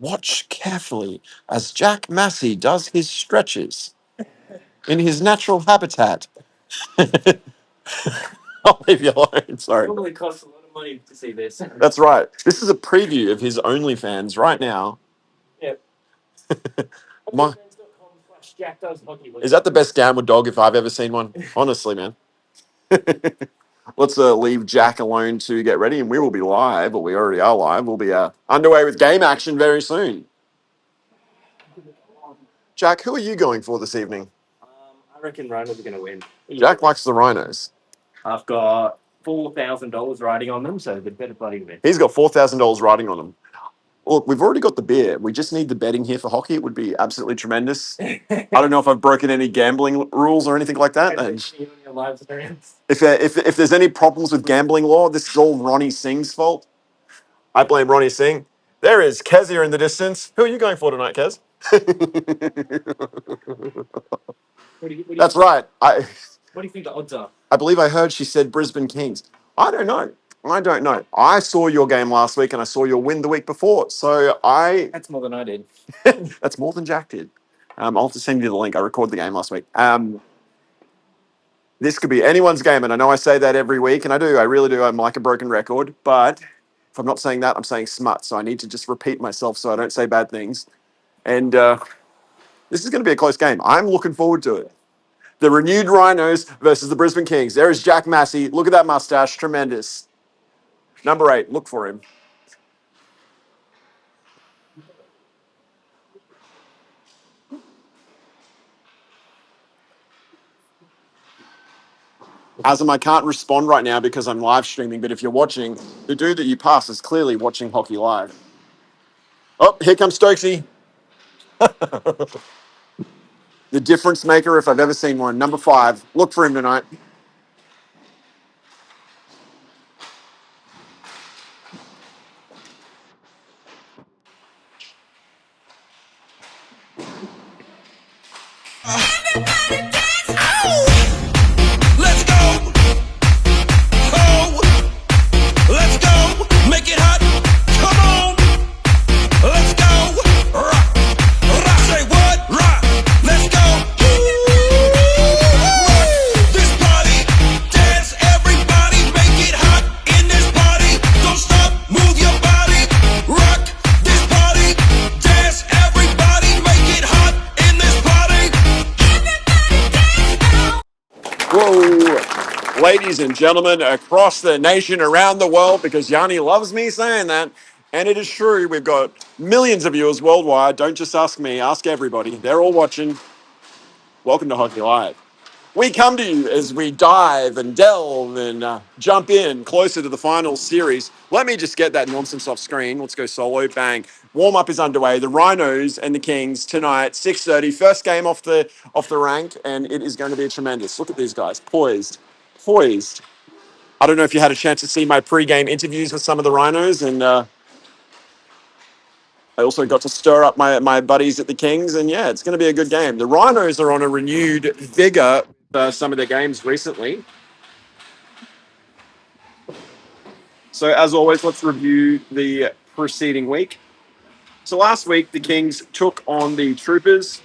Watch carefully as Jack Massey does his stretches in his natural habitat. I'll leave you alone. Sorry. Normally costs a lot of money to see this. That's right. This is a preview of his OnlyFans right now. Yep. My, Jack does hockey. is that the best downward dog if I've ever seen one? Honestly, man. Let's leave Jack alone to get ready, and we will be live, or we already are live. We'll be underway with game action very soon. Jack, who are you going for this evening? I reckon RHINOS are going to win. Jack likes the Rhinos. I've got $4,000 riding on them, so they better bloody win. He's got $4,000 riding on them. Look, we've already got the beer. We just need the betting here for hockey. It would be absolutely tremendous. I don't know if I've broken any gambling rules or anything like that. And if there's any problems with gambling law, this is all Ronnie Singh's fault. I blame Ronnie Singh. There is Kez here in the distance. Who are you going for tonight, Kez? That's right. What do you think the odds are? I believe I heard she said Brisbane Kings. I don't know. I saw your game last week and I saw your win the week before. So That's more than I did. That's more than Jack did. I'll have to send you the link. I recorded the game last week. This could be anyone's game, and I know I say that every week, and I do. I really do. I'm like a broken record. But if I'm not saying that, I'm saying smut. So I need to just repeat myself so I don't say bad things. And this is going to be a close game. I'm looking forward to it. The renewed Rhinos versus the Brisbane Kings. There is Jack Massey. Look at that mustache. Tremendous. Number 8. Look for him. Azam, I can't respond right now because I'm live streaming, but if you're watching, the dude that you pass is clearly watching hockey live. Oh, here comes Stokesy. The difference maker, if I've ever seen one. Number 5. Look for him tonight. Let's go. Oh, let's go. Make it hot. Come on. Let's go. Rock. Rock. Say what? Rock. Let's go. Rock this party. Dance, everybody. Make it hot in this party. Don't stop. Move your body. Rock this party. Dance, everybody. Make it hot in this party. Whoa. Ladies and gentlemen across the nation, around the world, because Yanni loves me saying that, and it is true, we've got millions of viewers worldwide. Don't just ask me, ask everybody. They're all watching. Welcome to Hockey Live. We come to you as we dive and delve and jump in closer to the final series. Let me just get that nonsense off screen. Let's go solo. Bang. Warm-up is underway. The Rhinos and the Kings tonight, 6:30. First game off the rank, and it is going to be tremendous. Look at these guys, poised. I don't know if you had a chance to see my pre-game interviews with some of the Rhinos, and I also got to stir up my buddies at the Kings, and yeah, it's going to be a good game. The Rhinos are on a renewed vigor some of their games recently. So as always, let's review the preceding week. So last week, the Kings took on the Troopers.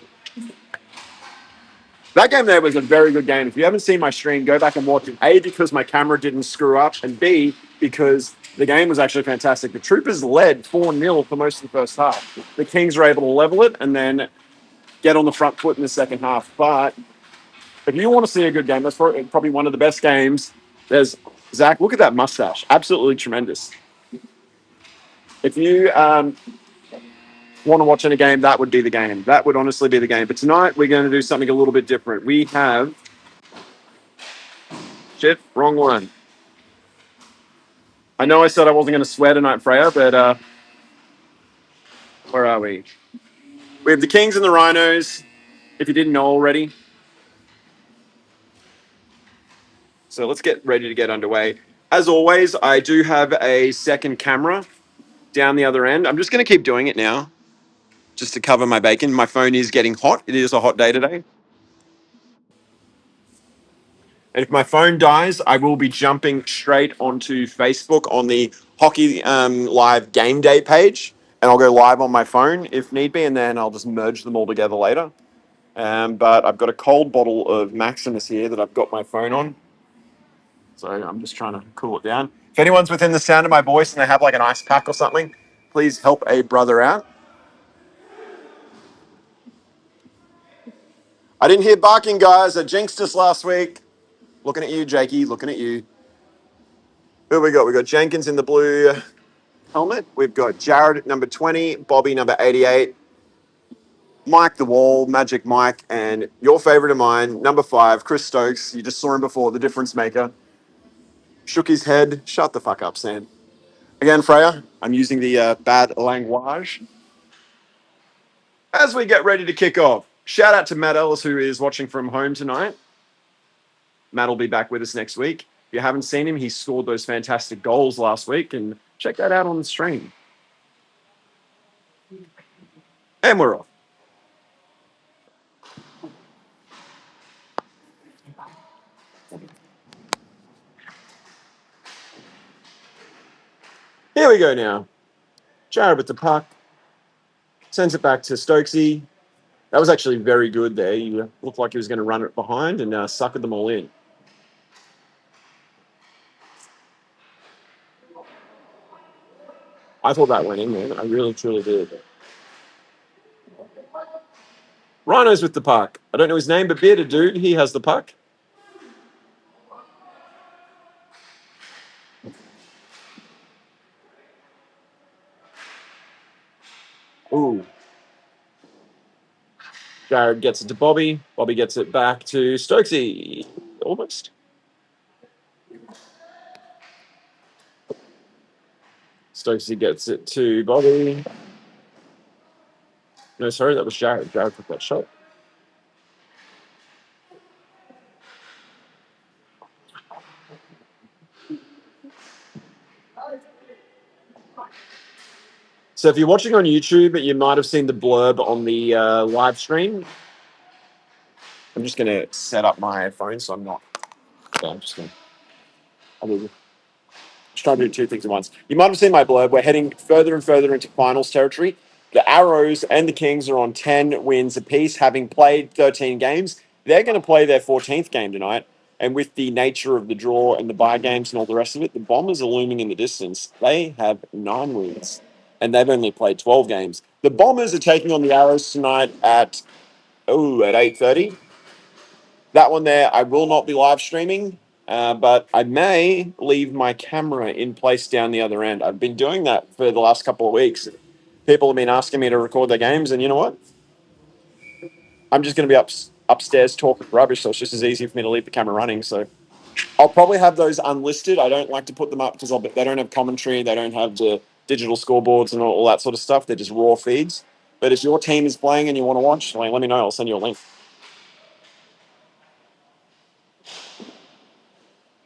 That game there was a very good game. If you haven't seen my stream, go back and watch it. A, because my camera didn't screw up, and B, because the game was actually fantastic. The Troopers led 4-0 for most of the first half. The Kings were able to level it and then get on the front foot in the second half. But if you want to see a good game, that's probably one of the best games. There's Zach. Look at that mustache. Absolutely tremendous. If you want to watch in a game, that would be the game. That would honestly be the game. But tonight, we're going to do something a little bit different. We have... Shit, wrong one. I know I said I wasn't going to swear tonight, Freya, but where are we? We have the Kings and the Rhinos, if you didn't know already. So let's get ready to get underway. As always, I do have a second camera down the other end. I'm just going to keep doing it now, just to cover my bacon. My phone is getting hot. It is a hot day today. And if my phone dies, I will be jumping straight onto Facebook on the Hockey Live Game Day page. and I'll go live on my phone if need be, and then I'll just merge them all together later. But I've got a cold bottle of Maximus here that I've got my phone on, so I'm just trying to cool it down. If anyone's within the sound of my voice and they have like an ice pack or something, please help a brother out. I didn't hear barking, guys. I jinxed us last week. Looking at you, Jakey. Looking at you. Who we got? We got Jenkins in the blue helmet. We've got Jared at number 20, Bobby number 88, Mike the Wall, Magic Mike, and your favorite of mine, number 5, Chris Stokes. You just saw him before, the difference maker. Shook his head. Shut the fuck up, Sam. Again, Freya, I'm using the bad language. As we get ready to kick off, shout out to Matt Ellis, who is watching from home tonight. Matt will be back with us next week. If you haven't seen him, he scored those fantastic goals last week, and check that out on the stream. And we're off. Here we go now. Jared with the puck. Sends it back to Stokesy. That was actually very good there. He looked like he was going to run it behind and suckered them all in. I thought that went in, man. I really, truly did. RHINOS with the puck. I don't know his name, but bearded dude, he has the puck. Ooh. Jared gets it to Bobby. Bobby gets it back to Stokesy. Almost. Stokesy gets it to Bobby. No, sorry, that was Jared. Jared took that shot. So if you're watching on YouTube, you might have seen the blurb on the live stream. I'm just going to set up my phone so I'm not. Yeah, I'm just going to. Just trying to do two things at once. You might have seen my blurb. We're heading further and further into finals territory. The Arrows and the Kings are on 10 wins apiece, having played 13 games. They're going to play their 14th game tonight. And with the nature of the draw and the bye games and all the rest of it, the Bombers are looming in the distance. They have 9 wins, and they've only played 12 games. The Bombers are taking on the Arrows tonight at 8:30. That one there, I will not be live streaming. But I may leave my camera in place down the other end. I've been doing that for the last couple of weeks. People have been asking me to record their games, and you know what? I'm just going to be upstairs talking rubbish, so it's just as easy for me to leave the camera running. So I'll probably have those unlisted. I don't like to put them up because they don't have commentary. They don't have the digital scoreboards and all that sort of stuff. They're just raw feeds. But if your team is playing and you want to watch, let me know. I'll send you a link.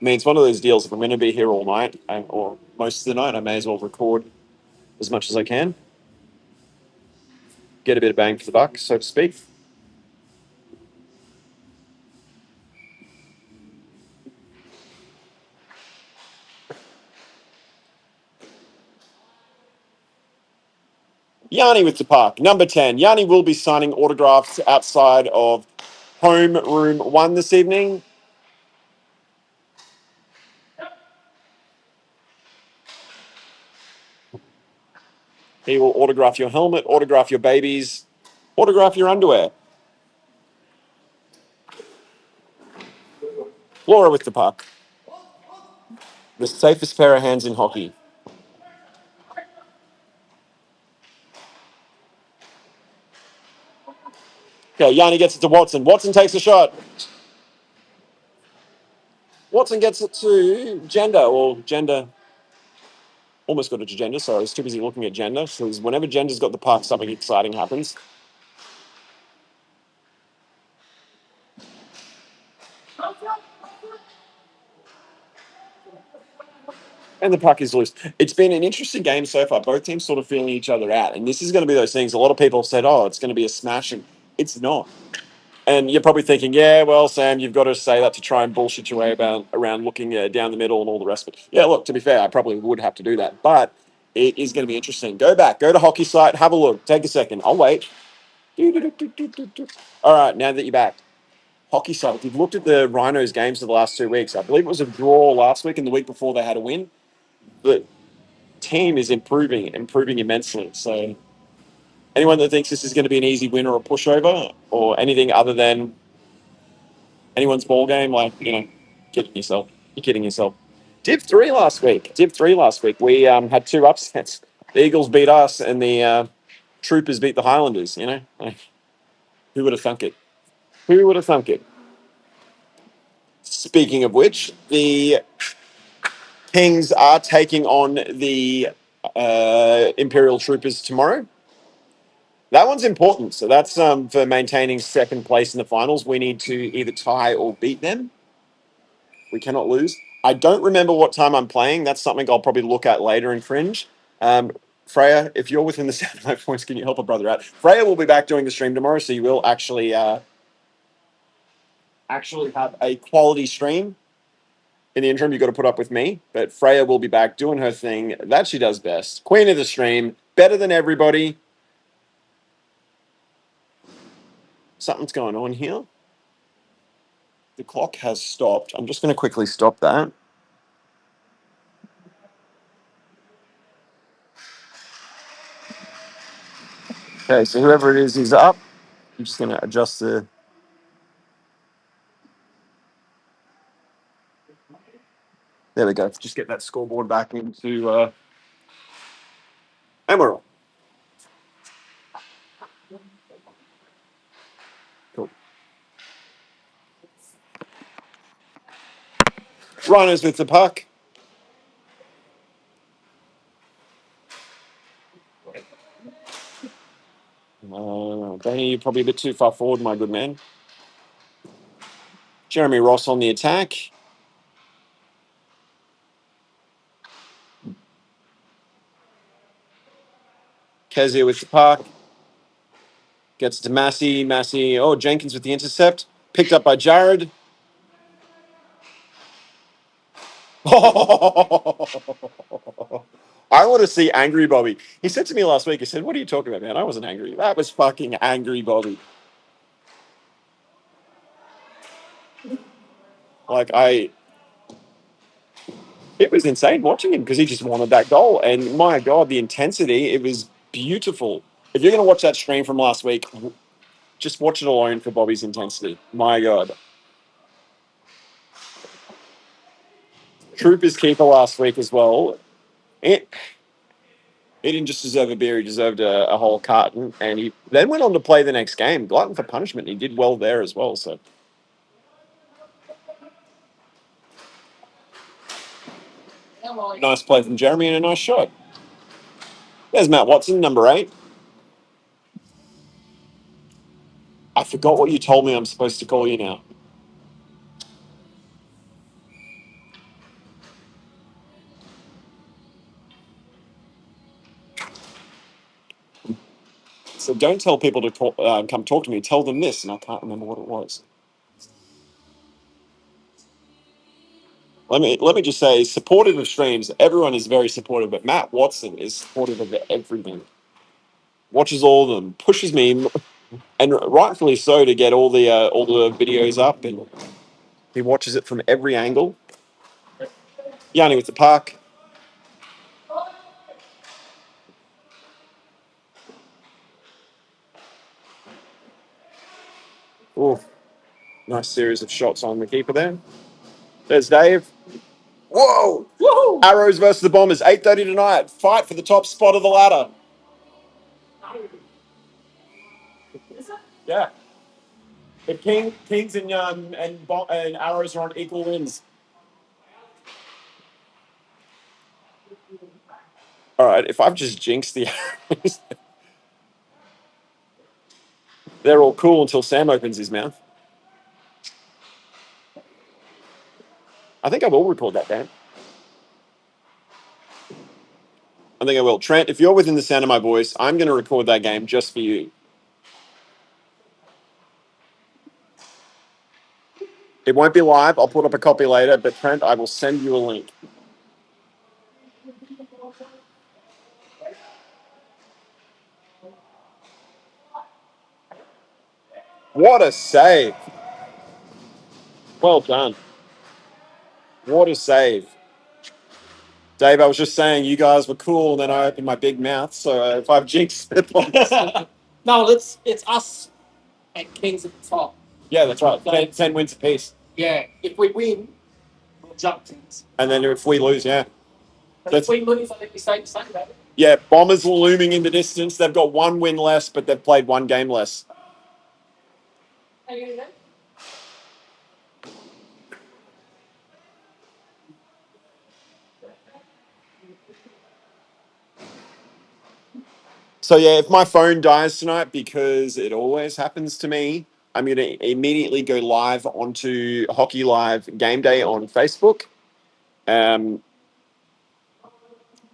I mean, it's one of those deals. If I'm going to be here all night or most of the night, I may as well record as much as I can. Get a bit of bang for the buck, so to speak. Yanni with the puck, number 10. Yanni will be signing autographs outside of home room 1 this evening. He will autograph your helmet, autograph your babies, autograph your underwear. Laura with the puck. The safest pair of hands in hockey. Okay, Yanni gets it to Watson. Watson takes a shot. Watson gets it to Gender. Almost got it to Gender. Sorry, I was too busy looking at Gender. Because whenever Gender's got the puck, something exciting happens. And the puck is loose. It's been an interesting game so far. Both teams sort of feeling each other out. And this is going to be those things. A lot of people have said, it's going to be a smash. And it's not. And you're probably thinking, yeah, well, Sam, you've got to say that to try and bullshit your way around looking down the middle and all the rest of it. Yeah, look, to be fair, I probably would have to do that. But It is going to be interesting. Go back, go to Hockey Site, have a look. Take a second. I'll wait. All right, now that you're back, Hockey Site. If you've looked at the Rhinos games for the last 2 weeks, I believe it was a draw last week, and the week before they had a win. The team is improving immensely. So anyone that thinks this is going to be an easy win or a pushover or anything other than anyone's ball game, like, kidding yourself. You're kidding yourself. Div 3 last week. We had two upsets. The Eagles beat us and the Troopers beat the Highlanders, Like, who would have thunk it? Who would have thunk it? Speaking of which, the Kings are taking on the Imperial Troopers tomorrow. That one's important. So that's for maintaining second place in the finals. We need to either tie or beat them. We cannot lose. I don't remember what time I'm playing. That's something I'll probably look at later in Fringe. Freya, if you're within the sound of my voice, can you help a brother out? Freya will be back doing the stream tomorrow, so you will actually have a quality stream. In the interim, you've got to put up with me, but Freya will be back doing her thing that she does best. Queen of the stream, better than everybody. Something's going on here. The clock has stopped. I'm just going to quickly stop that. Okay, so whoever it is up. I'm just going to adjust the. There we go. Just get that scoreboard back into. And we're on. Cool. Rhinos with the puck. Benny, you're probably a bit too far forward, my good man. Jeremy Ross on the attack. Kezia with the puck. Gets to Massey. Massey. Oh, Jenkins with the intercept. Picked up by Jared. I want to see angry Bobby. He said to me last week, he said, "What are you talking about, man? I wasn't angry. That was fucking angry Bobby." Like, it was insane watching him because he just wanted that goal. And my God, the intensity, it was beautiful. If you're going to watch that stream from last week, just watch it alone for Bobby's intensity. My God. Troopers keeper last week as well. It, he didn't just deserve a beer, he deserved a whole carton. And he then went on to play the next game. Glutton for punishment. He did well there as well. So nice play from Jeremy and a nice shot. There's Matt Watson, number 8. I forgot what you told me I'm supposed to call you now. So don't tell people to come talk to me. Tell them this, and I can't remember what it was. Let me just say, supportive of streams. Everyone is very supportive, but Matt Watson is supportive of everything. Watches all of them, pushes me, and rightfully so, to get all the videos up, and he watches it from every angle. Yanni with the puck. Oh, nice series of shots on the keeper there. There's Dave. Whoa! Whoa! Arrows versus the Bombers, 8:30 tonight. Fight for the top spot of the ladder. Yeah. If Kings and Arrows are on equal wins. All right, if I've just jinxed the Arrows, they're all cool until Sam opens his mouth. I think I will record that, Dan. I think I will. Trent, if you're within the sound of my voice, I'm going to record that game just for you. It won't be live. I'll put up a copy later, but Trent, I will send you a link. What a save. Well done. What a save. Dave, I was just saying you guys were cool, and then I opened my big mouth. So if I've jinxed it, No, it's us at Kings at the top. yeah, that's right. 10 wins apiece. Yeah, if we win, we'll jump Kings. And then if we lose, yeah. But if we lose, I think we stay the same, about it. Yeah, Bombers looming in the distance. They've got one win less, but they've played one game less. How you doing? So yeah, if my phone dies tonight, because it always happens to me, I'm going to immediately go live onto Hockey Live Game Day on Facebook. Um,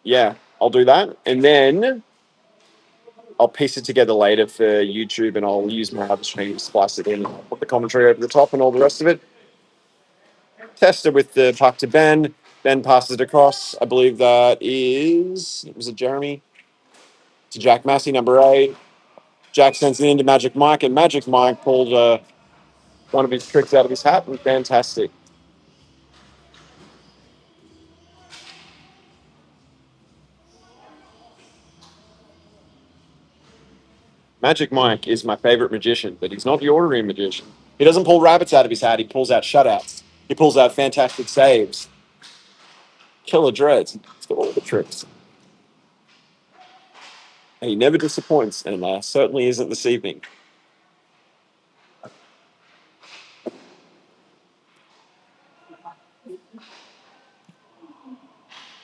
yeah, I'll do that, and then I'll piece it together later for YouTube, and I'll use my other stream to splice it in, put the commentary over the top, and all the rest of it. Tester with the puck to Ben. Ben passes it across. I believe that was it Jeremy? To Jack Massey, number 8. Jack sends it into Magic Mike, and Magic Mike pulled one of his tricks out of his hat, and fantastic. Magic Mike is my favorite magician, but he's not the ordinary magician. He doesn't pull rabbits out of his hat. He pulls out shutouts. He pulls out fantastic saves. Killer dreads. He's got all the tricks. And he never disappoints, and certainly isn't this evening.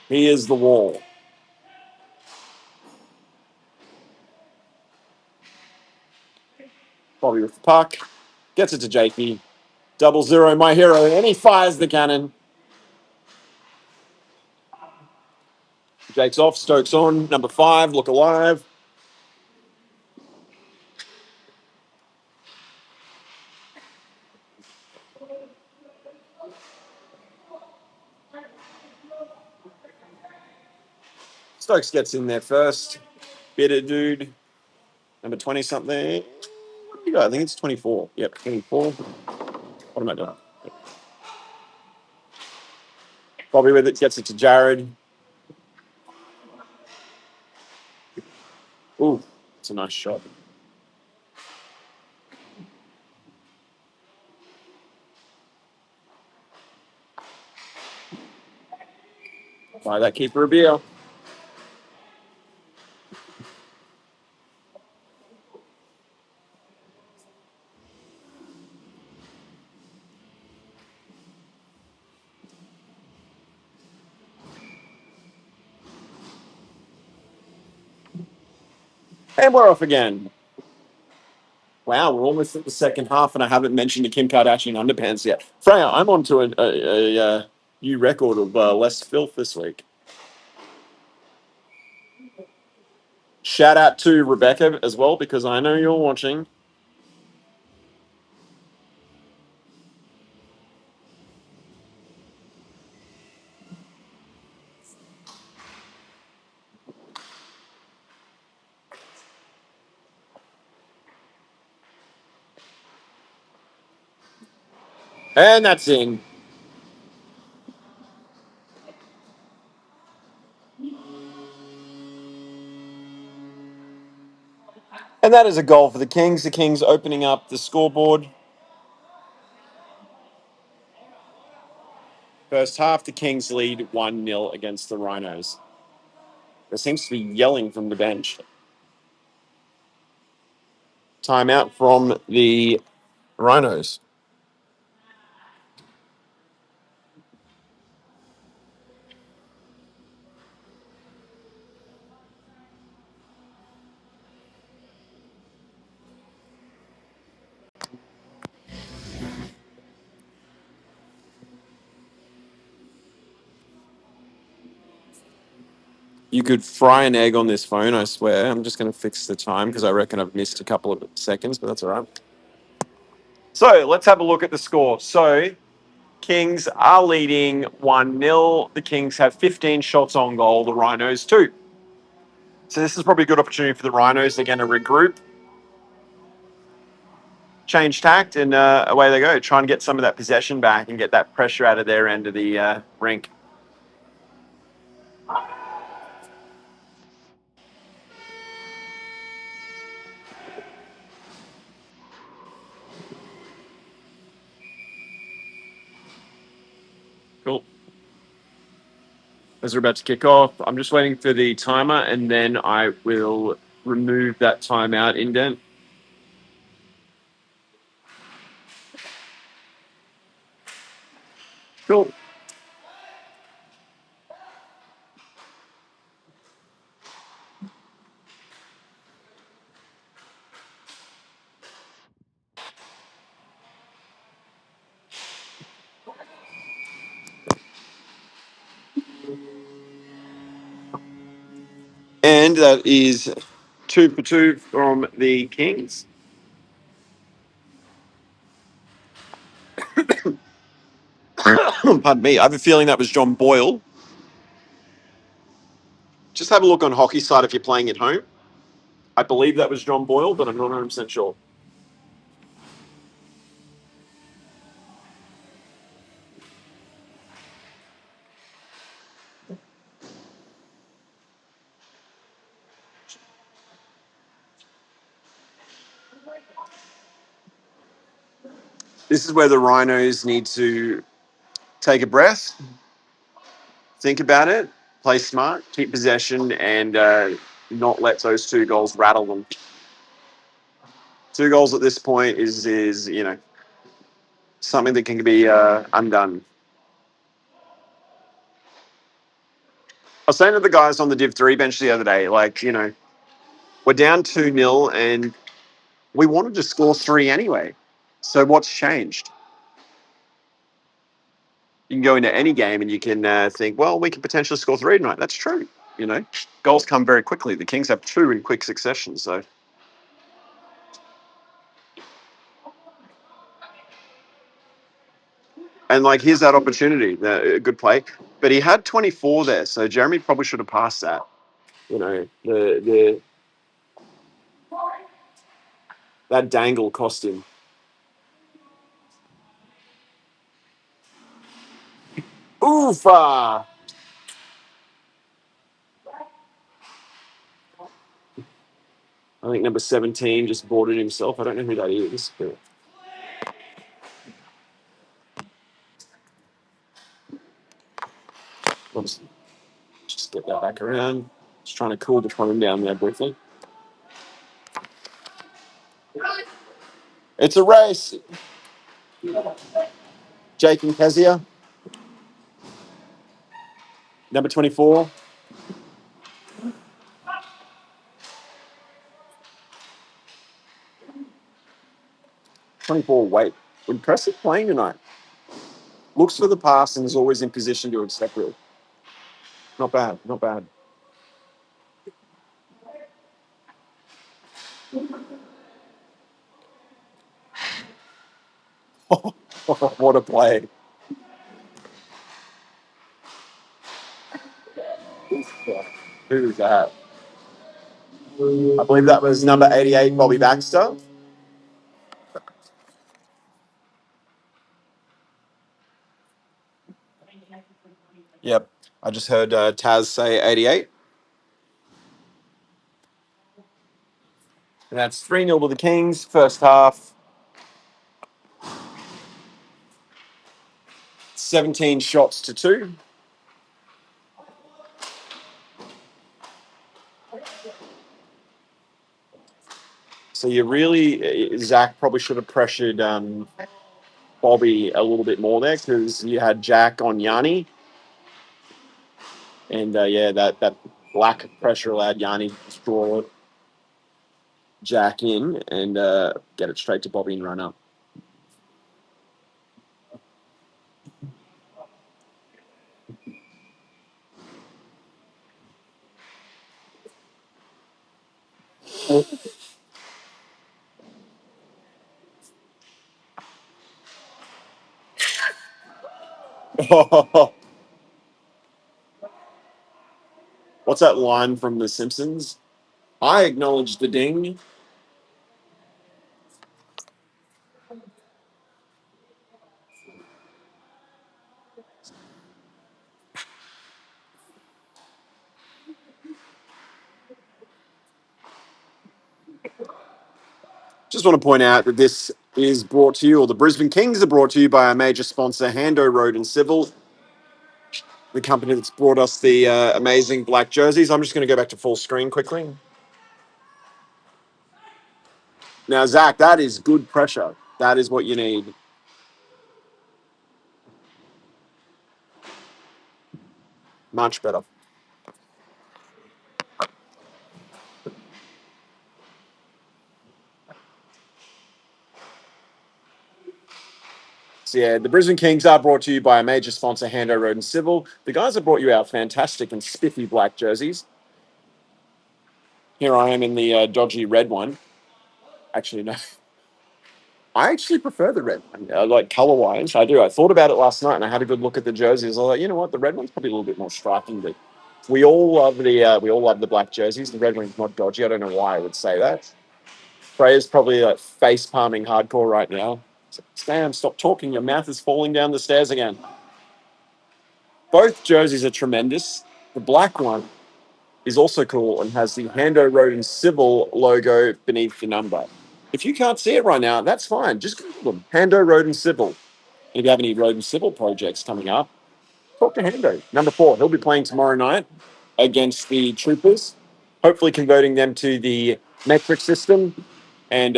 He is the wall. Bobby with the puck. Gets it to Jakey. 0-0, my hero. And he fires the cannon. Jake's off. Stokes on. Number 5. Look alive. Stokes gets in there first. Bitter dude. Number 20 something. What do you got? I think it's 24. Yep, 24. What am I doing? Bobby with it. Gets it to Jared. Ooh, it's a nice shot. Buy that keeper a beer. And we're off again. Wow, we're almost at the second half, and I haven't mentioned the Kim Kardashian underpants yet. Freya, I'm on to a new record of less filth this week. Shout out to Rebecca as well, because I know you're watching. And that's in. And that is a goal for the Kings. The Kings opening up the scoreboard. First half, the Kings lead 1-0 against the Rhinos. There seems to be yelling from the bench. Timeout from the Rhinos. You could fry an egg on this phone, I swear. I'm just going to fix the time because I reckon I've missed a couple of seconds, but that's all right. So let's have a look at the score. So Kings are leading 1-0. The Kings have 15 shots on goal, the Rhinos 2. So this is probably a good opportunity for the Rhinos. They're going to regroup. change tact, and away they go. Try and get some of that possession back and get that pressure out of their end of the rink. Cool. As we're about to kick off, I'm just waiting for the timer, and then I will remove that timeout indent. Cool. And that is 2 for 2 from the Kings. Pardon me. I have a feeling that was John Boyle. Just have a look on Hockey Side if you're playing at home. I believe that was John Boyle, but I'm not 100% sure. This is where the Rhinos need to take a breath, think about it, play smart, keep possession, and not let those 2 goals rattle them. 2 goals at this point is something that can be undone. I was saying to the guys on the Div 3 bench the other day, we're down 2-0 and we wanted to score 3 anyway. So what's changed? You can go into any game and you can think, well, we can potentially score 3 tonight. That's true. Goals come very quickly. The Kings have 2 in quick succession. So, and here's that opportunity, good play. But he had 24 there, so Jeremy probably should have passed that. The that dangle cost him. Oofa! I think number 17 just boarded himself. I don't know who that is. But let's just get that back around. Just trying to cool the phone down there briefly. It's a race. Jake and Kezia. Number 24. 24, wait. Impressive playing tonight. Looks for the pass and is always in position to accept it. Not bad, not bad. What a play. Who's that? I believe that was number 88, Bobby Baxter. Yep. I just heard Taz say 88. And that's 3-0 to the Kings, first half. 17 shots to 2. So Zach probably should have pressured Bobby a little bit more there because you had Jack on Yanni. And that lack of pressure allowed Yanni to draw Jack in and get it straight to Bobby and run up. What's that line from The Simpsons? I acknowledge the ding. Just want to point out that this is brought to you, or the Brisbane Kings are brought to you by our major sponsor, Hando Road and Civil, the company that's brought us the amazing black jerseys. I'm just going to go back to full screen quickly. Now, Zach, that is good pressure. That is what you need. Much better. So yeah, the Brisbane Kings are brought to you by a major sponsor, Hando Road and Civil. The guys have brought you out fantastic and spiffy black jerseys. Here I am in the dodgy red one. Actually, no. I actually prefer the red one, like color wise. I do. I thought about it last night, and I had a good look at the jerseys. I was like, you know what, the red one's probably a little bit more striking. But we all love the black jerseys. The red one's not dodgy. I don't know why I would say that. Freya's probably like face palming hardcore right now. Sam, stop talking. Your mouth is falling down the stairs again. Both jerseys are tremendous. The black one is also cool and has the Hando Road and Civil logo beneath the number. If you can't see it right now, that's fine. Just Google them. Hando Road and Civil. And if you have any road and civil projects coming up, talk to Hando. Number 4, he'll be playing tomorrow night against the Troopers, hopefully converting them to the metric system and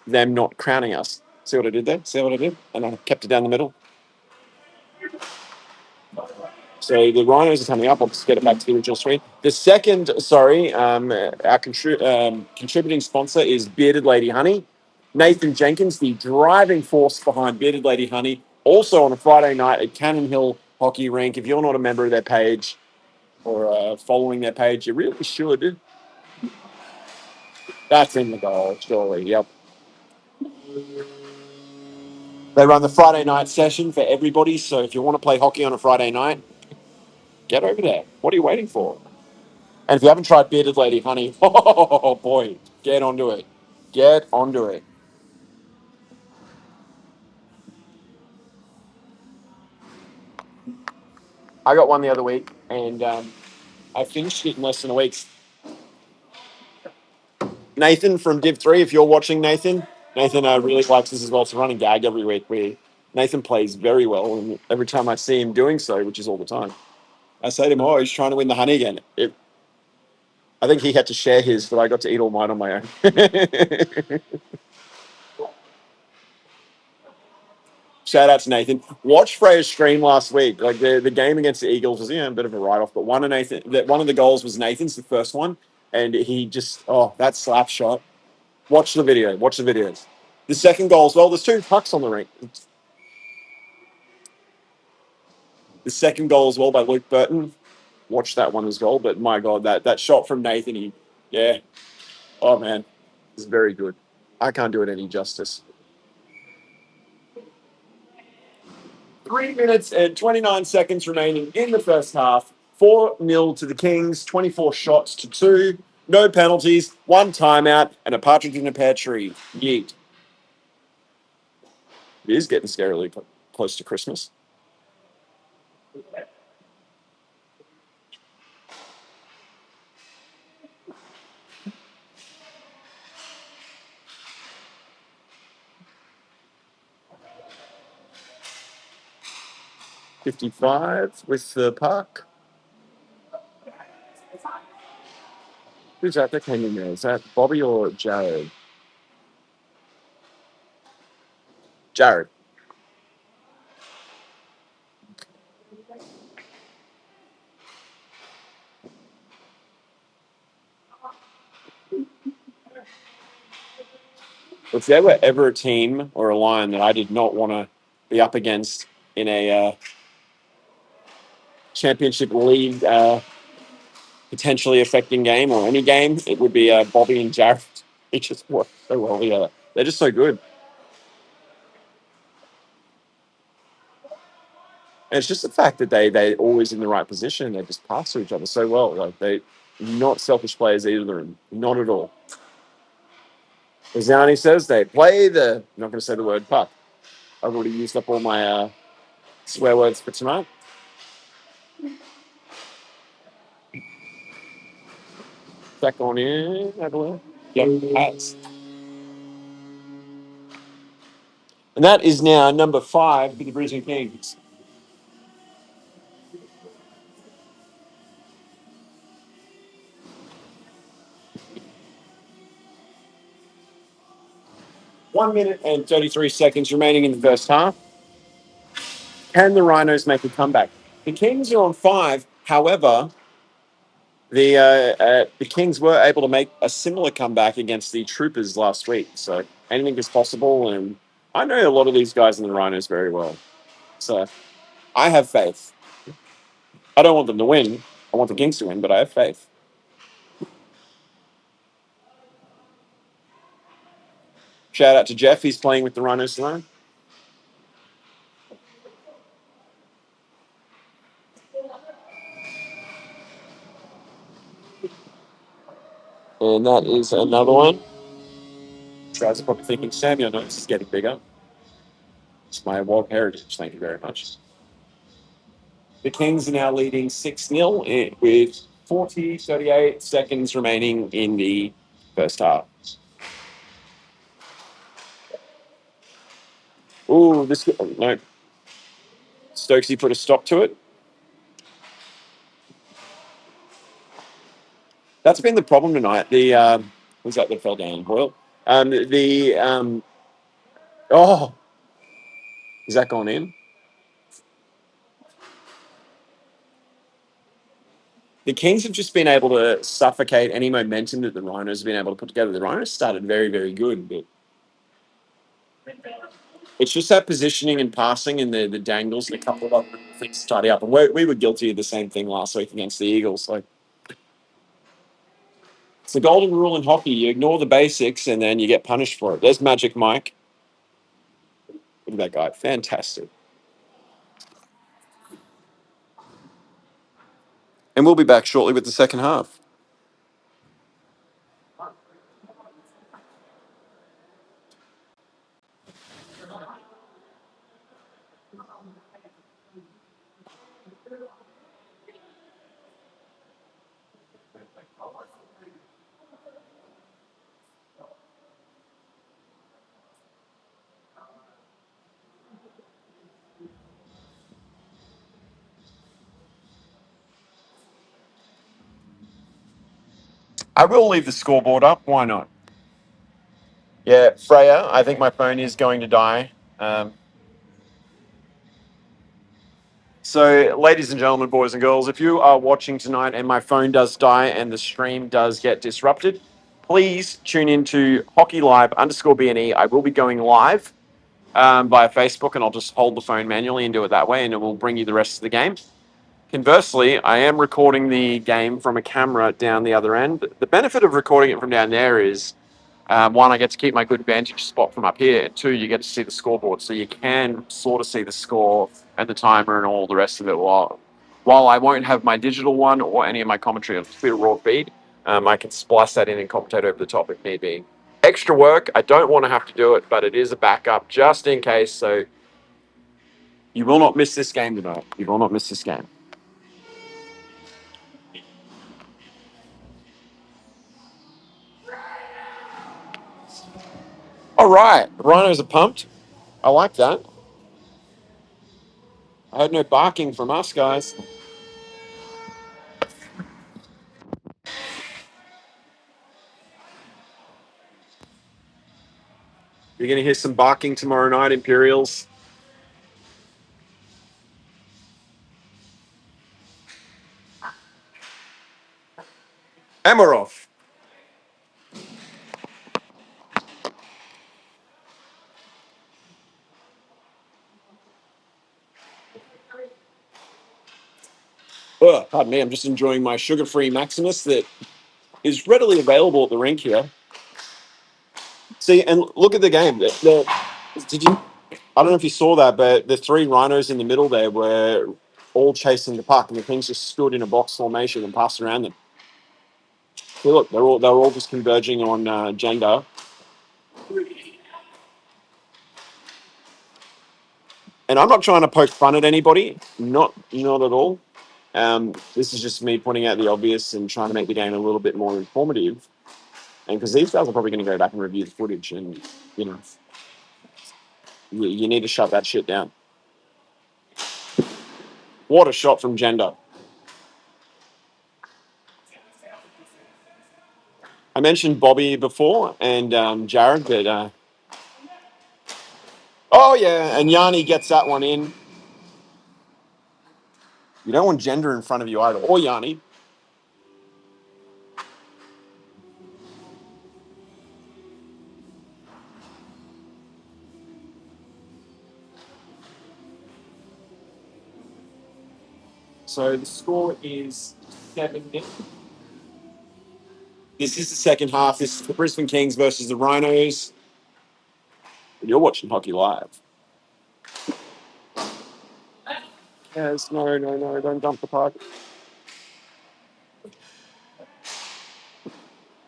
them not crowning us. See what I did there? See what I did? And I kept it down the middle. So the RHINOS are coming up. I'll just get it back to the original screen. The second, our contributing sponsor is Bearded Lady Honey. Nathan Jenkins, the driving force behind Bearded Lady Honey, also on a Friday night at Cannon Hill Hockey Rink. If you're not a member of their page or following their page, you really should. That's in the goal, surely. Yep. They run the Friday night session for everybody. So if you want to play hockey on a Friday night, get over there. What are you waiting for? And if you haven't tried Bearded Lady Honey, oh boy, get onto it. Get onto it. I got one the other week, and I finished it in less than a week. Nathan from Div 3, if you're watching, Nathan really likes this as well. It's a running gag every week. Nathan plays very well, and every time I see him doing so, which is all the time, I say to him, oh, he's trying to win the honey again. I think he had to share his, but I got to eat all mine on my own. Shout out to Nathan. Watch Freya's stream last week. Like the game against the Eagles was a bit of a write off, but one of the goals was Nathan's, the first one, and he just that slap shot. Watch the video. Watch the videos. The second goal as well. There's 2 pucks on the rink. The second goal as well by Luke Burton. Watch that one as well. But my God, that shot from Nathan, oh man, it's very good. I can't do it any justice. 3 minutes and 29 seconds remaining in the first half. 4-0 to the Kings, 24 shots to 2. No penalties, 1 timeout, and a partridge in a pear tree. Yeet. It is getting scarily close to Christmas. .55 with the puck. Who's that came in there? Is that Bobby or Jared? Jared. If there were ever a team or a line that I did not want to be up against in a championship league potentially affecting game or any game, it would be Bobby and Jared. It just work so well together. They're just so good. And it's just the fact that they're always in the right position. They just pass to each other so well. Like they not selfish players either, and not at all. As Yanni says, they play the. I'm not going to say the word puck. I've already used up all my swear words for tonight. Back on in, I believe. Yep, hats. And that is now number 5 for the Brisbane Kings. One minute and 33 seconds remaining in the first half. Can the Rhinos make a comeback? The Kings are on 5. However, the Kings were able to make a similar comeback against the Troopers last week. So anything is possible. And I know a lot of these guys in the Rhinos very well. So I have faith. I don't want them to win. I want the Kings to win, but I have faith. Shout out to Jeff. He's playing with the Rhinos tonight. And that is another one. Guys are probably thinking, Sam, your nose is getting bigger. It's my wild heritage. Thank you very much. The Kings are now leading 6-0 with 38 seconds remaining in the first half. Ooh, this no. Stokesy put a stop to it. That's been the problem tonight. The who's that fell down? Boyle. Oh, is that gone in? The Kings have just been able to suffocate any momentum that the Rhinos have been able to put together. The Rhinos started very, very good, but it's just that positioning and passing and the dangles and a couple of other things to tidy up. And we were guilty of the same thing last week against the Eagles. Like, it's the golden rule in hockey. You ignore the basics and then you get punished for it. There's Magic Mike. Look at that guy. Fantastic. And we'll be back shortly with the second half. I will leave the scoreboard up. Why not? Yeah, Freya, I think my phone is going to die. So, ladies and gentlemen, boys and girls, if you are watching tonight and my phone does die and the stream does get disrupted, please tune into Hockey Live _BNE. I will be going live via Facebook, and I'll just hold the phone manually and do it that way, and it will bring you the rest of the game. Conversely, I am recording the game from a camera down the other end. The benefit of recording it from down there is one, I get to keep my good vantage spot from up here. And two, you get to see the scoreboard. So you can sort of see the score and the timer and all the rest of it. While I won't have my digital one or any of my commentary on Twitter raw feed, I can splice that in and commentate over the top if need be. Extra work. I don't want to have to do it, but it is a backup just in case. So you will not miss this game tonight. You will not miss this game. All right. The Rhinos are pumped. I like that. I heard no barking from us, guys. You're going to hear some barking tomorrow night, Imperials. Amarov. Oh, pardon me. I'm just enjoying my sugar-free Maximus that is readily available at the rink here. See, and look at the game. Did you? I don't know if you saw that, but the 3 Rhinos in the middle there were all chasing the puck, and the Kings just stood in a box formation and passed around them. See, look, they were all just converging on Jenga. And I'm not trying to poke fun at anybody, not at all. This is just me pointing out the obvious and trying to make the game a little bit more informative. And because these guys are probably going to go back and review the footage, and you know, You need to shut that shit down. What a shot from Gender. I mentioned Bobby before and Jared, but oh yeah, and Yanni gets that one in. You don't want Gender in front of you either, or Yanni. So the score is 7-0. This is the second half. This is the Brisbane Kings versus the Rhinos. And you're watching hockey live. Yes, no, don't dump the puck.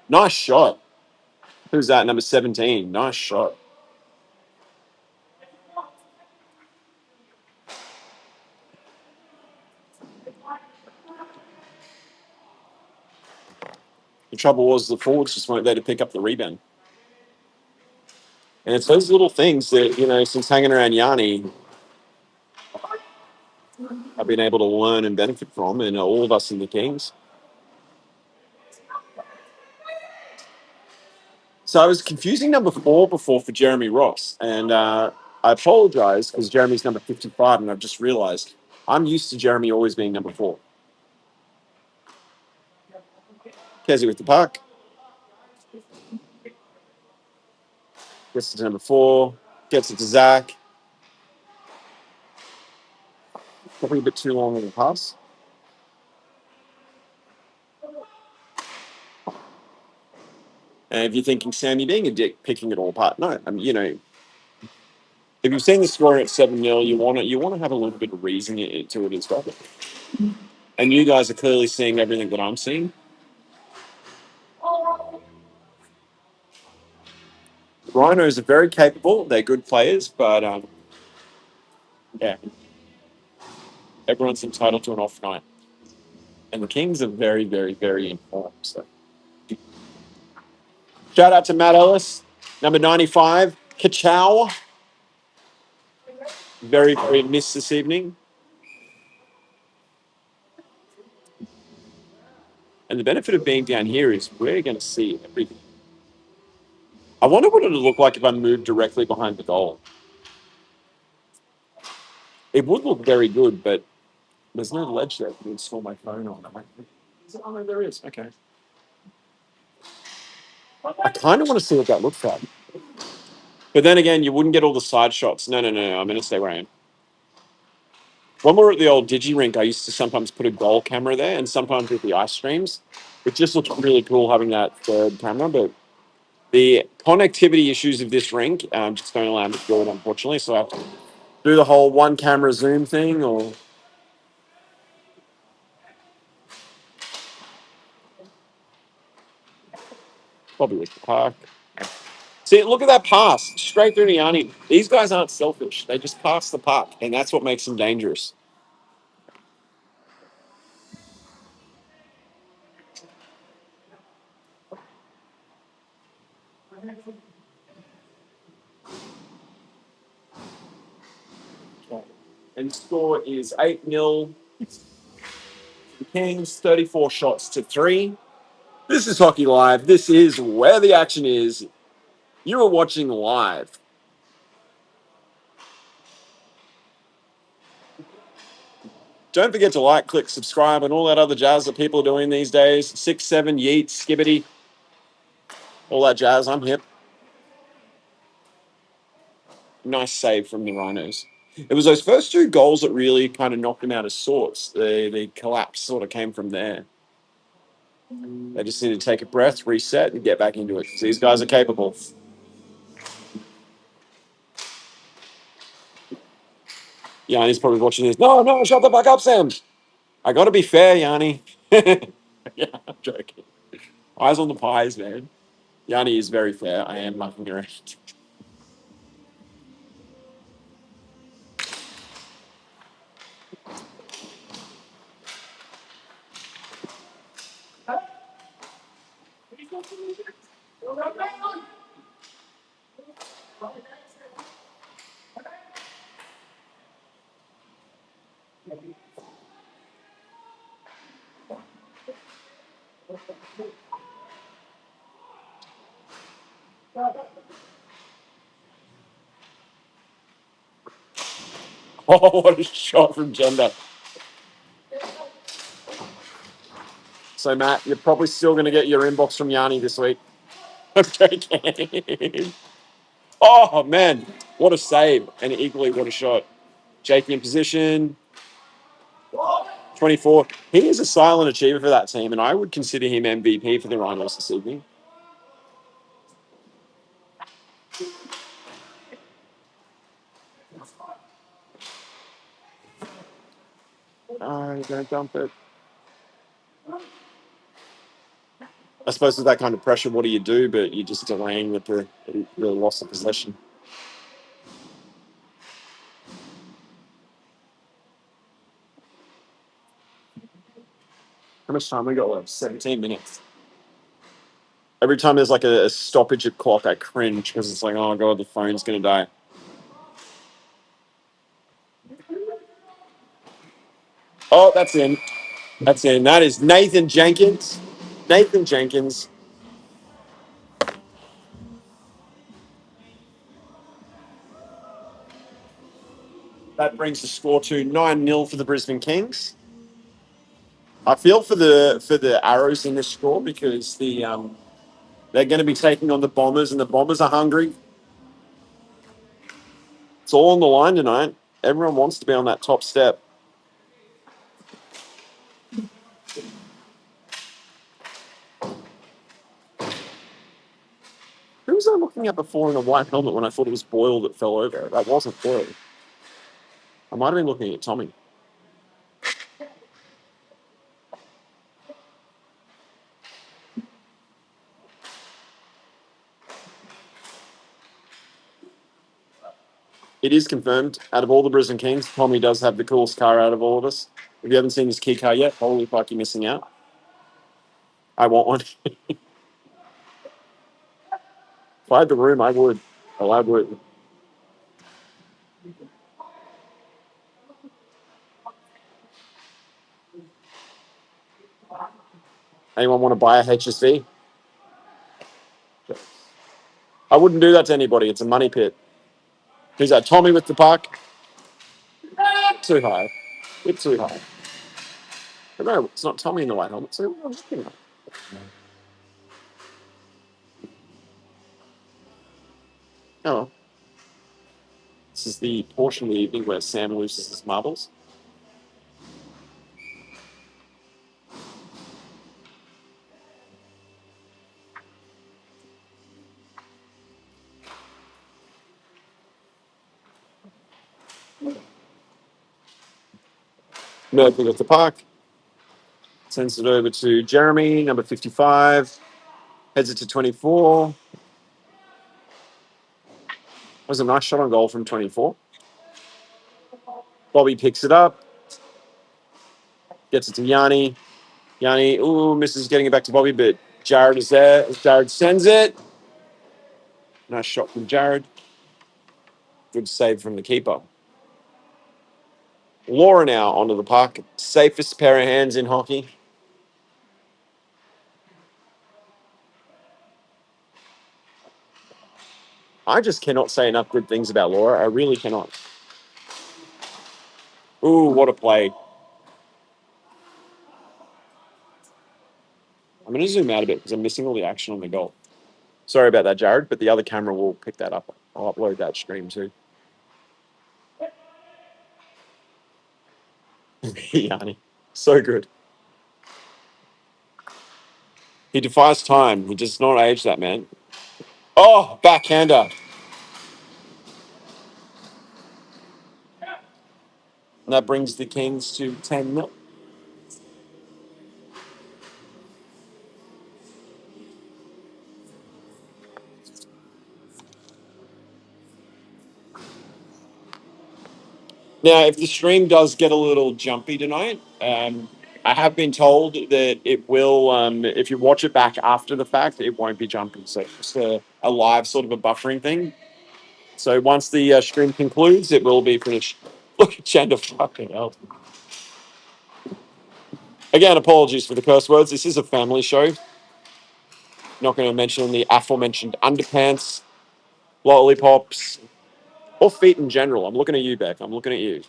Nice shot. Who's that? Number 17. Nice shot. The trouble was the forwards just weren't there to pick up the rebound. And it's those little things that, since hanging around Yanni, I've been able to learn and benefit from, and all of us in the Kings. So I was confusing number 4 before for Jeremy Ross, and I apologize because Jeremy's number 55, and I've just realized I'm used to Jeremy always being number 4. Kezi with the puck. Gets it to number 4. Gets it to Zach. Probably a bit too long in the pass. And if you're thinking, Sam, you're being a dick picking it all apart. No, I mean, if you've seen the score at 7-0, you want to have a little bit of reason to it as well. And you guys are clearly seeing everything that I'm seeing. Rhinos are very capable. They're good players, but yeah, everyone's entitled to an off night. And the Kings are very, very, very informed. So shout out to Matt Ellis, number 95, Kachow. Very, very missed this evening. And the benefit of being down here is we're going to see everything. I wonder what it would look like if I moved directly behind the goal. It would look very good, but there's no ledge there to install my phone on. Oh, no, there is. Okay. I kind of want to see what that looks like. But then again, you wouldn't get all the side shots. No. I'm going to stay where I am. When we were at the old Digi rink, I used to sometimes put a goal camera there, and sometimes with the ice streams. It just looks really cool having that third camera, but the connectivity issues of this rink just don't allow me to do it, unfortunately. So I have to do the whole one camera zoom thing, or probably with the park. See, look at that pass straight through to Yanni. These guys aren't selfish; they just pass the puck, and that's what makes them dangerous. And the score is 8-0. The Kings 34 shots to 3. This is Hockey Live. This is where the action is. You are watching live. Don't forget to like, click, subscribe, and all that other jazz that people are doing these days. 6, 7, yeet, skibbity, all that jazz. I'm hip. Nice save from the Rhinos. It was those first 2 goals that really kind of knocked them out of sorts. The collapse sort of came from there. They just need to take a breath, reset, and get back into it. 'Cause these guys are capable. Yanni's probably watching this. No, shut the fuck up, Sam. I got to be fair, Yanni. Yeah, I'm joking. Eyes on the pies, man. Yanni is very fair. I am mucking around. Oh, what a shot from Gender. So, Matt, you're probably still going to get your inbox from Yanni this week. I'm joking. Oh, man. What a save. And equally, what a shot. Jakey in position. 24. He is a silent achiever for that team, and I would consider him MVP for the Rhinos this evening. Don't dump it. I suppose with that kind of pressure, what do you do? But you're just delaying the loss of possession. How much time we got left? 17 minutes. Every time there's like a stoppage at clock, I cringe because it's like, oh god, the phone's gonna die. Oh, that's in. That's in. That is Nathan Jenkins. Nathan Jenkins. That brings the score to 9-0 for the Brisbane Kings. I feel for the Arrows in this score because they're going to be taking on the Bombers, and the Bombers are hungry. It's all on the line tonight. Everyone wants to be on that top step. Who was I looking at before in a white helmet when I thought it was Boyle that fell over? That wasn't Boyle. I might have been looking at Tommy. It is confirmed. Out of all the Brisbane Kings, Tommy does have the coolest car out of all of us. If you haven't seen his key car yet, holy fuck, you're missing out. I want one. If I had the room, I would. Oh, I would. Anyone want to buy a HSV? I wouldn't do that to anybody. It's a money pit. Who's that? Tommy with the puck? Too high. Bit too high. But no, it's not Tommy in the white helmet. So I'm just kidding. Oh, well. This is the portion of the evening where Sam loses his marbles. Murphy with the puck. Sends it over to Jeremy, number 55. Heads it to 24. That was a nice shot on goal from 24. Bobby picks it up. Gets it to Yanni. Yanni, misses getting it back to Bobby, but Jared is there. Jared sends it. Nice shot from Jared. Good save from the keeper. Laura now onto the puck. Safest pair of hands in hockey. I just cannot say enough good things about Laura. I really cannot. Ooh, what a play. I'm going to zoom out a bit because I'm missing all the action on the goal. Sorry about that, Jared, but the other camera will pick that up. I'll upload that stream too. Yanni. So good. He defies time. He does not age, that man. Oh, backhander. And that brings the Kings to 10-0. Now, if the stream does get a little jumpy tonight, I have been told that it will, if you watch it back after the fact, it won't be jumpy. So it's just a live sort of a buffering thing. So once the stream concludes, it will be finished. Look at Chanda, fucking hell. Again, apologies for the curse words. This is a family show. Not going to mention the aforementioned underpants, lollipops, or feet in general. I'm looking at you, Beck. I'm looking at you.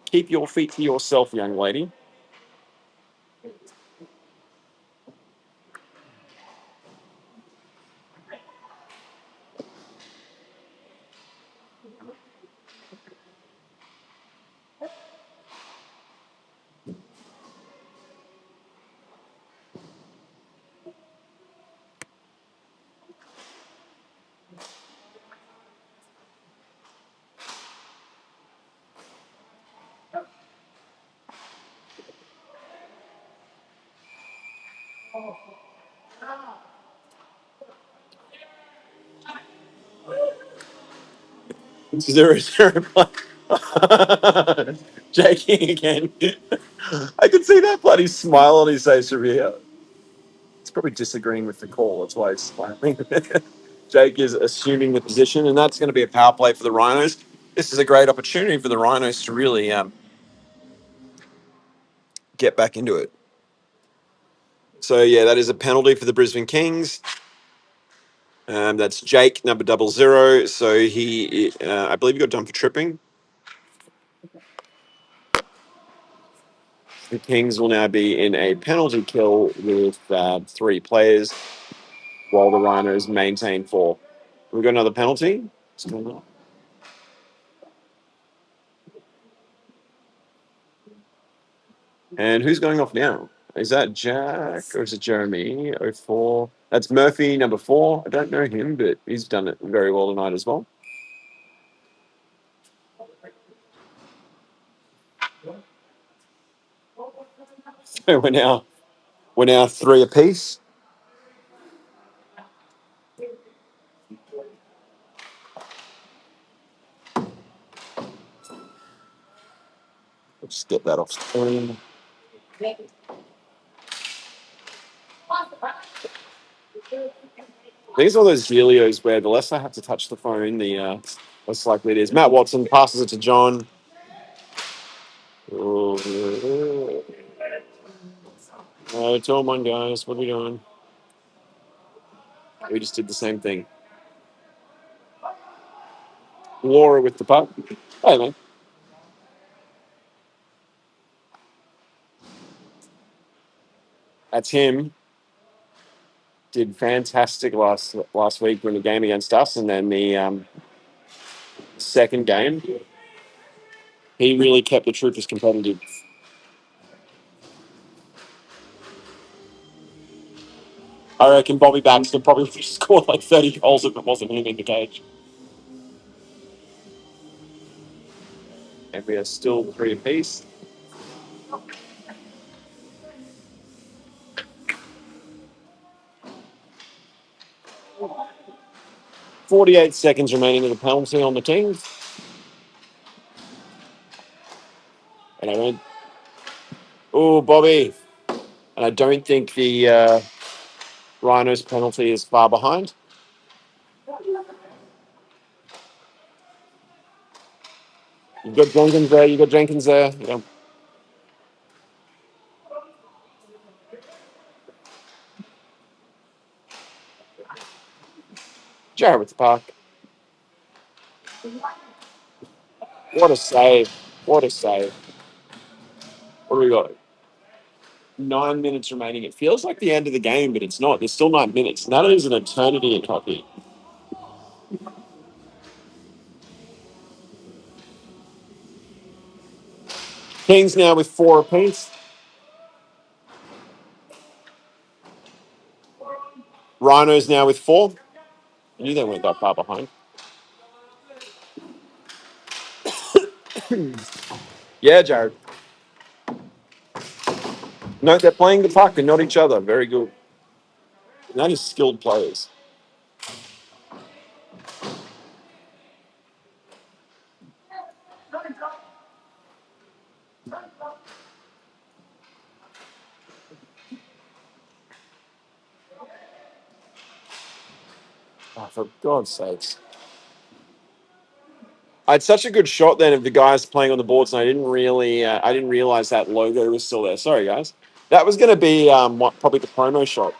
Keep your feet to yourself, young lady. Zero zero. Jakey again. I can see that bloody smile on his face from here. He's probably disagreeing with the call. That's why he's smiling. Jake is assuming the position, and that's going to be a power play for the Rhinos. This is a great opportunity for the Rhinos to really get back into it. So, yeah, that is a penalty for the Brisbane Kings. That's Jake, number 00. So I believe he got done for tripping. The Kings will now be in a penalty kill with 3 players, while the Rhinos maintain 4. We've got another penalty. What's going on? And who's going off now? Is that Jack or is it Jeremy? 04. That's Murphy, number 4. I don't know him, but he's done it very well tonight as well. So we're now 3 apiece. Let's just get that off screen. These are those dealios where the less I have to touch the phone, the less likely it is. Matt Watson passes it to John. Oh, 2-on-1, guys. What are we doing? We just did the same thing. Laura with the puck. Hey, man. That's him. Did fantastic last week in the game against us, and then the second game, he really kept the Troopers competitive. I reckon Bobby Baxter probably would have scored like 30 goals if it wasn't him in the cage. And we are still 3 apiece. .48 seconds remaining of the penalty on the Kings. And I went, oh, Bobby. And I don't think the Rhinos penalty is far behind. You've got Jenkins there. You've got Jenkins there. Yeah. Jarrett with the puck. What a save. What a save. What do we got? 9 minutes remaining. It feels like the end of the game, but it's not. There's still 9 minutes. And that is an eternity in hockey. Kings now with 4 apiece. Rhinos now with 4. I knew they weren't that far behind. Yeah, Jared. No, they're playing the puck and not each other. Very good. And that is skilled players. Oh, for God's sakes. I had such a good shot then of the guys playing on the boards, and I didn't realize that logo was still there. Sorry, guys. That was going to be probably the promo shot.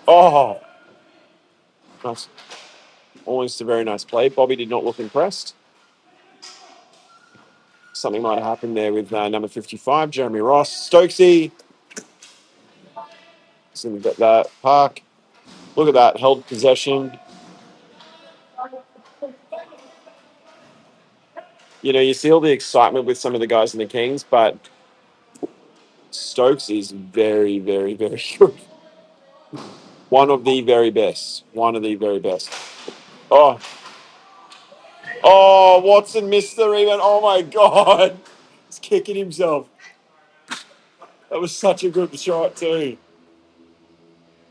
Oh, nice. Almost a very nice play. Bobby did not look impressed. Something might have happened there with number 55, Jeremy Ross. Stokesy. So we've got that. Park. Look at that. Held possession. You know, you see all the excitement with some of the guys in the Kings, but Stokes is very, very, very good. One of the very best. One of the very best. Oh, oh, Watson missed the rebound. Oh my God. He's kicking himself. That was such a good shot, too.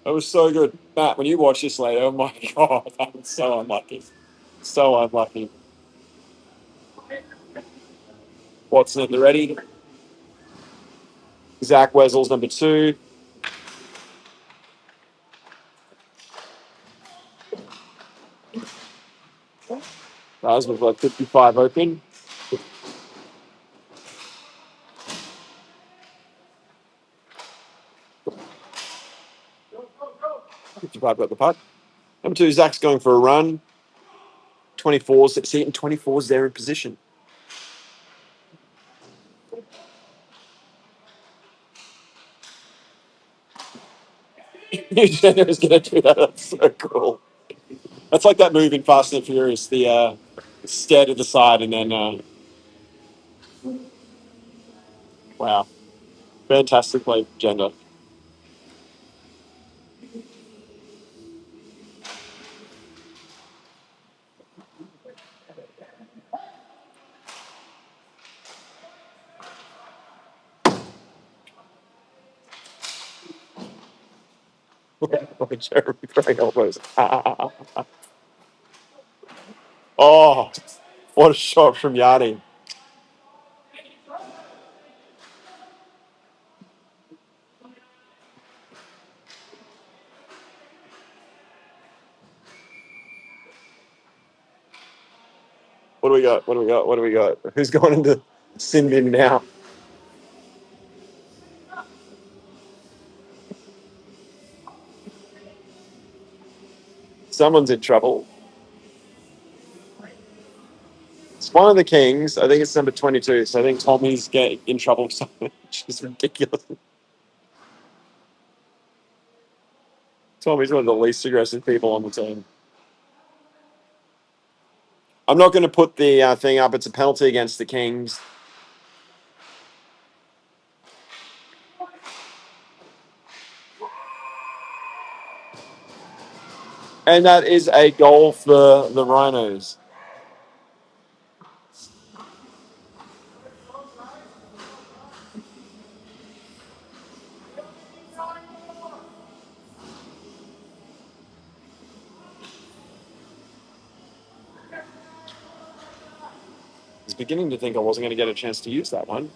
That was so good. Matt, when you watch this later, oh my God, that was so unlucky. So unlucky. Watson at the ready. Zach Wessel's number 2. That was with like 55 open. 55 got the puck. Number 2, Zach's going for a run. 24's, see, 24's there in position. Eugenia is going to do that. That's so cool. That's like that move in Fast and Furious, the stare to the side and then, wow. Fantastic play, Gender. Jeremy throwing elbows. Oh, what a shot from Yanni. What do we got? What do we got? What do we got? Who's going into sin bin now? Someone's in trouble. It's one of the Kings. I think it's number 22. So I think Tommy's getting in trouble for something, which is ridiculous. Tommy's one of the least aggressive people on the team. I'm not going to put the thing up. It's a penalty against the Kings. And that is a goal for the Rhinos. I was beginning to think I wasn't going to get a chance to use that one.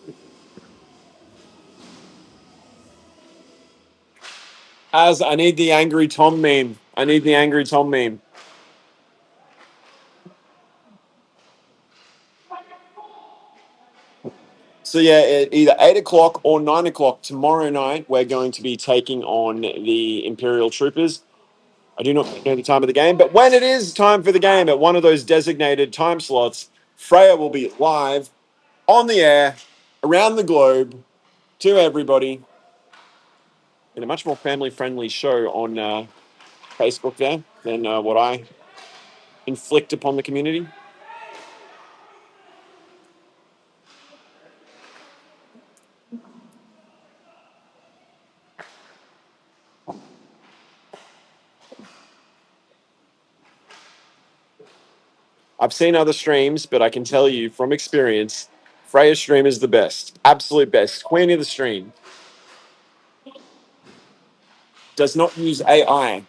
As I need the angry Tom meme. I need the angry Tom meme. So yeah, either 8 o'clock or 9 o'clock tomorrow night, we're going to be taking on the Imperial Troopers. I do not know the time of the game, but when it is time for the game at one of those designated time slots, Freya will be live on the air around the globe to everybody in a much more family-friendly show on Facebook there than what I inflict upon the community. I've seen other streams, but I can tell you from experience, Freya's stream is the best. Absolute best. Queen of the stream. Does not use AI.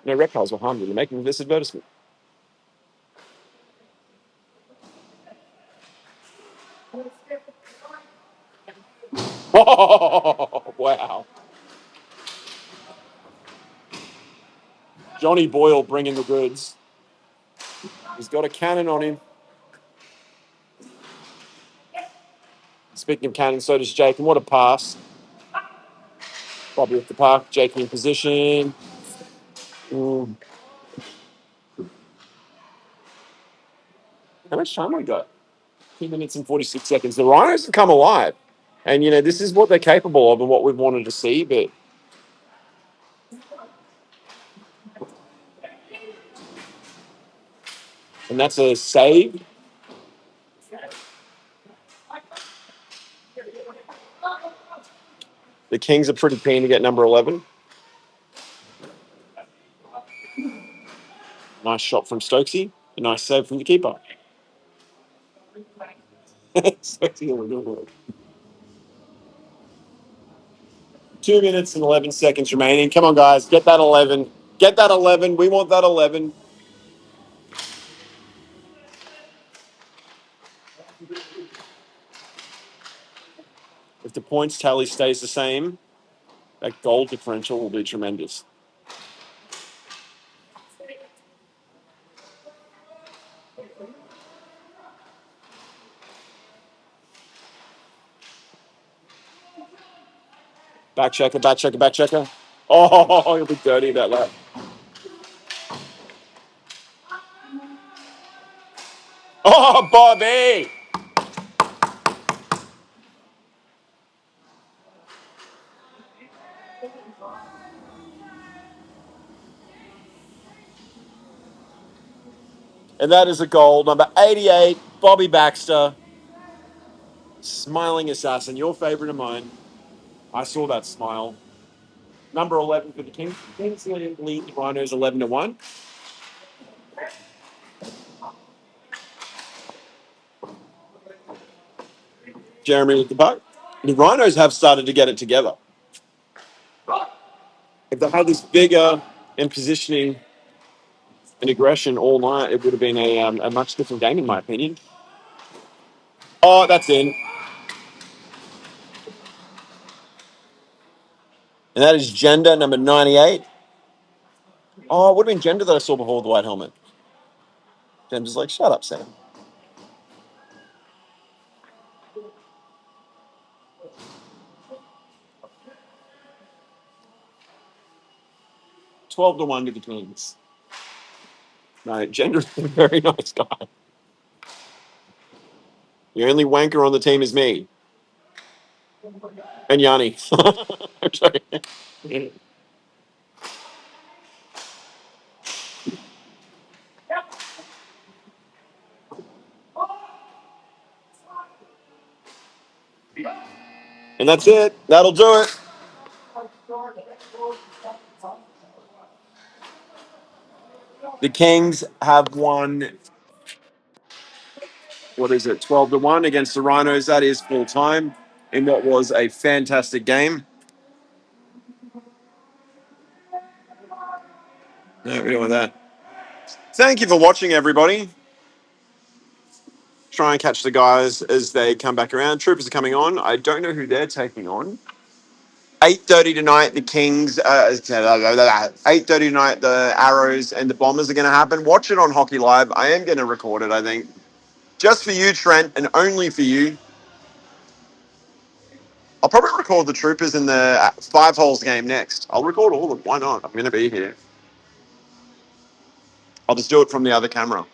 No reptiles will harm you in the making of this advertisement. Oh, wow. Johnny Boyle bringing the goods. He's got a cannon on him. Speaking of cannon, so does Jake. And what a pass. Bobby with the park. Jake in position. Mm. How much time we got? 2 minutes and 46 seconds. The Rhinos have come alive. And, this is what they're capable of and what we've wanted to see. And that's a save. The Kings are pretty keen to get number 11. Nice shot from Stokesy. A nice save from the keeper. Stokesy on the good. 2 minutes and 11 seconds remaining. Come on, guys. Get that 11. Get that 11. We want that 11. If the points tally stays the same, that goal differential will be tremendous. Back checker, back checker, back checker. Oh, he'll be dirty about that. Oh, Bobby! And that is a goal. Number 88, Bobby Baxter. Smiling assassin, your favorite of mine. I saw that smile. Number 11 for the Kings. Kings lead the Rhinos 11-1. Jeremy with the puck. The Rhinos have started to get it together. If they had this vigor and positioning and aggression all night, it would have been a much different game, in my opinion. Oh, that's in. And that is Gender, number 98. Oh, it would have been Gender that I saw before with the white helmet. Gender's like, shut up, Sam. 12-1 to the Kings. No, Gender's a very nice guy. The only wanker on the team is me. And Yanni. I'm sorry. And that's it. That'll do it. The Kings have won, what is it, 12-1 against the Rhinos. That is full time in what was a fantastic game. No, we're doing that. Thank you for watching, everybody. Try and catch the guys as they come back around. Troopers are coming on. I don't know who they're taking on. 8:30 tonight, the Kings. 8:30 tonight, the Arrows and the Bombers are going to happen. Watch it on Hockey Live. I am going to record it, I think. Just for you, Trent, and only for you. I'll probably record the Troopers in the Five Holes game next. I'll record all of them. Why not? I'm going to be here. I'll just do it from the other camera.